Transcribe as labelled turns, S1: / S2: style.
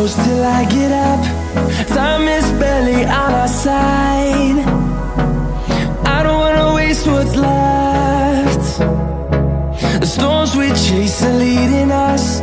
S1: close till I get up. Time is barely on our side. I don't wanna waste what's left. The storms we chase are leading us.